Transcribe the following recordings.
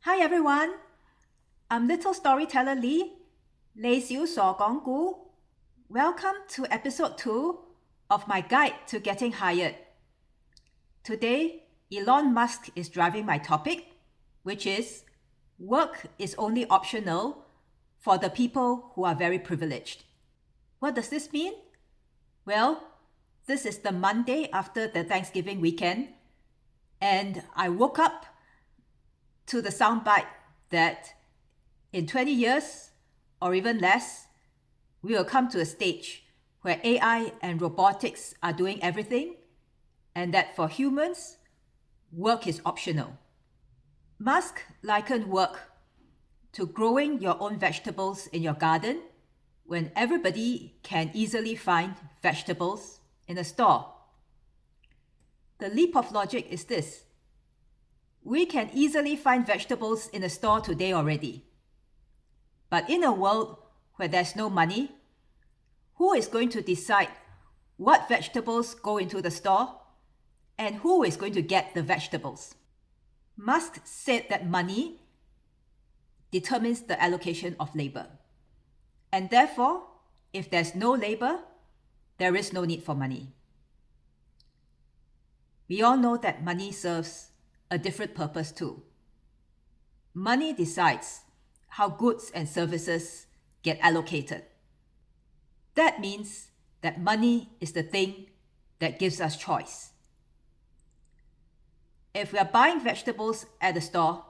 Hi everyone, I'm Little Storyteller Lee, 李小傻講故. Welcome to episode 2 of my guide to getting hired. Today, Elon Musk is driving my topic, which is work is only optional for the people who are very privileged. What does this mean? Well, this is the Monday after the Thanksgiving weekend, and I woke up to the soundbite that in 20 years or even less, we will come to a stage where AI and robotics are doing everything, and that for humans, work is optional. Musk likened work to growing your own vegetables in your garden when everybody can easily find vegetables in a store. The leap of logic is this. We can easily find vegetables in a store today already. But in a world where there's no money, who is going to decide what vegetables go into the store and who is going to get the vegetables? Musk said that money determines the allocation of labor. And therefore, if there's no labor, there is no need for money. We all know that money serves a different purpose too. Money decides how goods and services get allocated. That means that money is the thing that gives us choice. If we are buying vegetables at the store,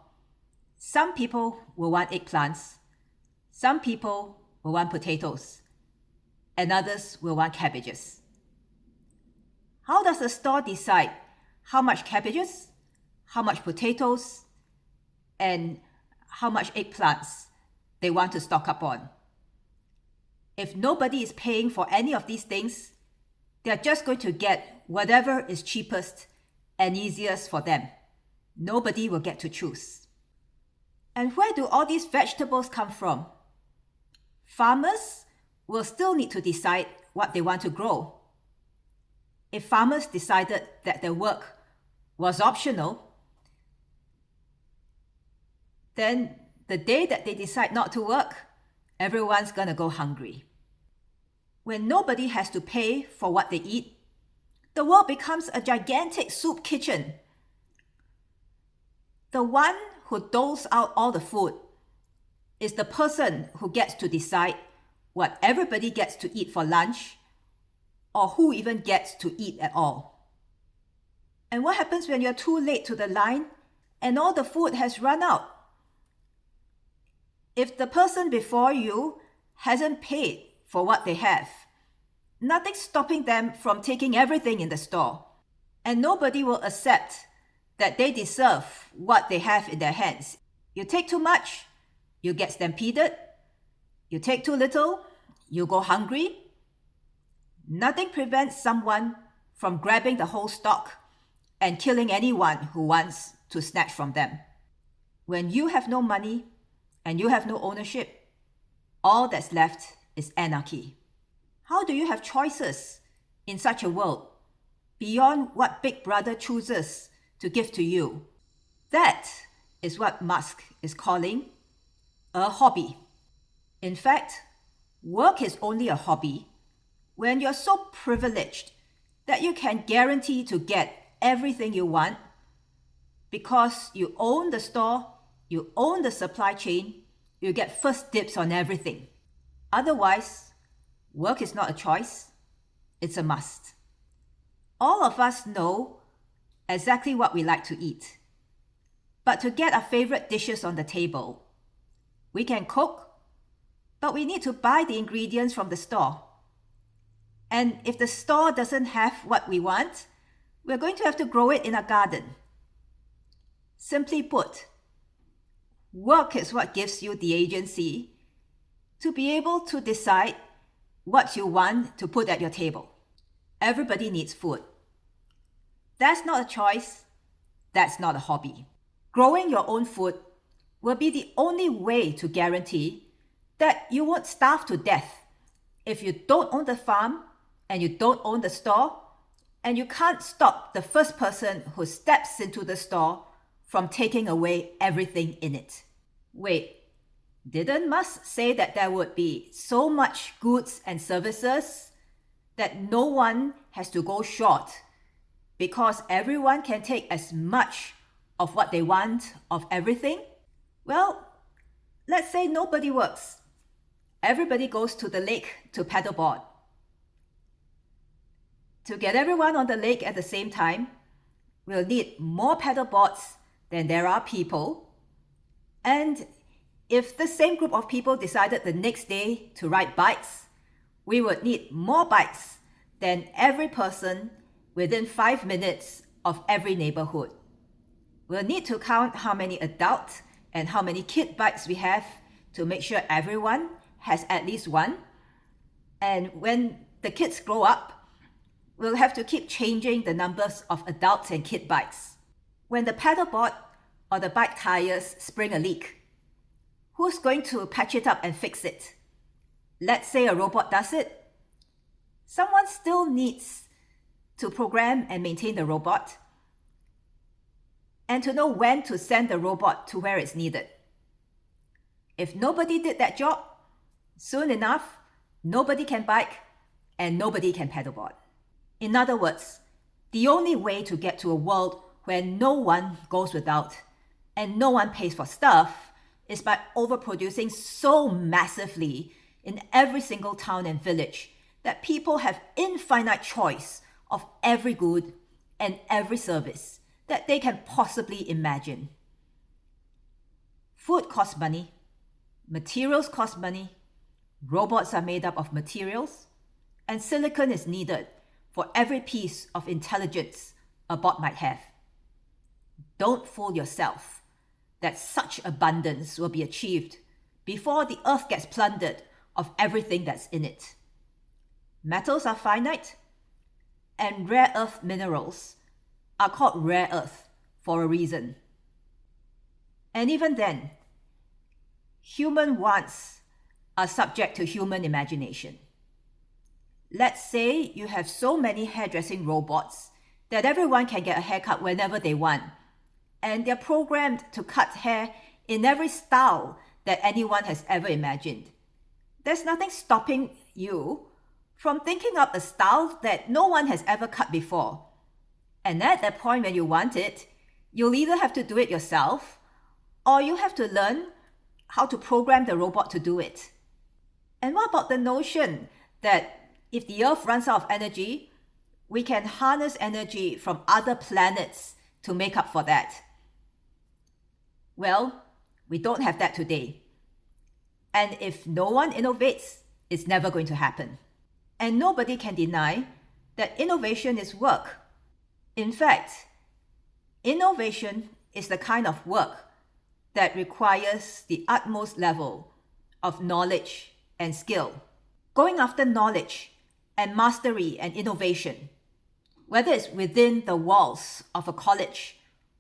some people will want eggplants, some people will want potatoes, and others will want cabbages. How does the store decide how much cabbages, how much potatoes, and how much eggplants they want to stock up on? If nobody is paying for any of these things, they're just going to get whatever is cheapest and easiest for them. Nobody will get to choose. And where do all these vegetables come from? Farmers will still need to decide what they want to grow. If farmers decided that their work was optional, then the day that they decide not to work, everyone's gonna go hungry. When nobody has to pay for what they eat, the world becomes a gigantic soup kitchen. The one who doles out all the food is the person who gets to decide what everybody gets to eat for lunch, or who even gets to eat at all. And what happens when you're too late to the line and all the food has run out? If the person before you hasn't paid for what they have, nothing's stopping them from taking everything in the store. And nobody will accept that they deserve what they have in their hands. You take too much, you get stampeded. You take too little, you go hungry. Nothing prevents someone from grabbing the whole stock and killing anyone who wants to snatch from them. When you have no money and you have no ownership, all that's left is anarchy. How do you have choices in such a world beyond what Big Brother chooses to give to you? That is what Musk is calling a hobby. In fact, work is only a hobby when you're so privileged that you can guarantee to get everything you want because you own the store, you own the supply chain, you get first dibs on everything. Otherwise, work is not a choice, it's a must. All of us know exactly what we like to eat. But to get our favorite dishes on the table, we can cook, but we need to buy the ingredients from the store. And if the store doesn't have what we want, we're going to have to grow it in our garden. Simply put, work is what gives you the agency to be able to decide what you want to put at your table. Everybody needs food. That's not a choice. That's not a hobby. Growing your own food will be the only way to guarantee that you won't starve to death if you don't own the farm and you don't own the store, and you can't stop the first person who steps into the store from taking away everything in it. Wait, didn't Musk say that there would be so much goods and services that no one has to go short because everyone can take as much of what they want of everything? Well, let's say nobody works. Everybody goes to the lake to paddleboard. To get everyone on the lake at the same time, we'll need more paddleboards than there are people. And if the same group of people decided the next day to ride bikes, we would need more bikes than every person within 5 minutes of every neighborhood. We'll need to count how many adult and how many kid bikes we have to make sure everyone has at least one. And when the kids grow up, we'll have to keep changing the numbers of adults and kid bikes. When the paddleboard or the bike tires spring a leak, who's going to patch it up and fix it? Let's say a robot does it. Someone still needs to program and maintain the robot and to know when to send the robot to where it's needed. If nobody did that job, soon enough, nobody can bike and nobody can paddleboard. In other words, the only way to get to a world where no one goes without and no one pays for stuff is by overproducing so massively in every single town and village that people have infinite choice of every good and every service that they can possibly imagine. Food costs money, materials cost money, robots are made up of materials, and silicon is needed for every piece of intelligence a bot might have. Don't fool yourself that such abundance will be achieved before the earth gets plundered of everything that's in it. Metals are finite, and rare earth minerals are called rare earth for a reason. And even then, human wants are subject to human imagination. Let's say you have so many hairdressing robots that everyone can get a haircut whenever they want, and they're programmed to cut hair in every style that anyone has ever imagined. There's nothing stopping you from thinking up a style that no one has ever cut before. And at that point when you want it, you'll either have to do it yourself or you have to learn how to program the robot to do it. And what about the notion that if the Earth runs out of energy, we can harness energy from other planets to make up for that? Well, we don't have that today. And if no one innovates, it's never going to happen. And nobody can deny that innovation is work. In fact, innovation is the kind of work that requires the utmost level of knowledge and skill. Going after knowledge and mastery and innovation, whether it's within the walls of a college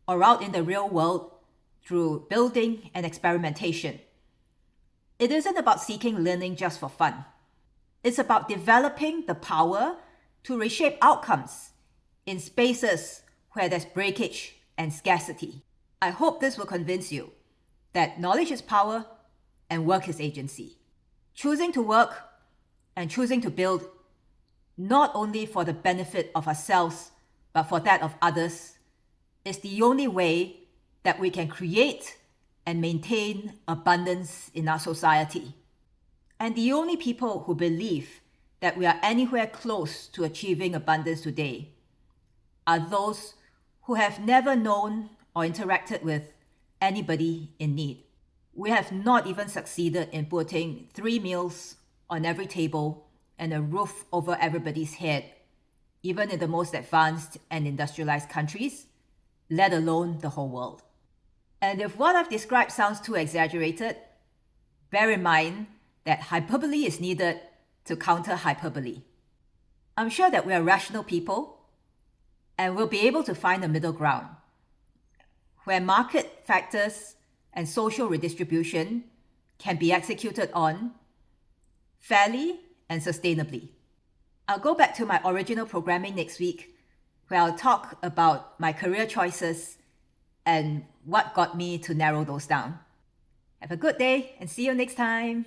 or out in the real world through building and experimentation, it isn't about seeking learning just for fun. It's about developing the power to reshape outcomes in spaces where there's breakage and scarcity. I hope this will convince you that knowledge is power and work is agency. Choosing to work and choosing to build, not only for the benefit of ourselves, but for that of others, is the only way that we can create and maintain abundance in our society. And the only people who believe that we are anywhere close to achieving abundance today are those who have never known or interacted with anybody in need. We have not even succeeded in putting 3 meals on every table and a roof over everybody's head, even in the most advanced and industrialized countries, let alone the whole world. And if what I've described sounds too exaggerated, bear in mind that hyperbole is needed to counter hyperbole. I'm sure that we are rational people and we'll be able to find a middle ground where market factors and social redistribution can be executed on fairly and sustainably. I'll go back to my original programming next week, where I'll talk about my career choices and what got me to narrow those down. Have a good day and see you next time.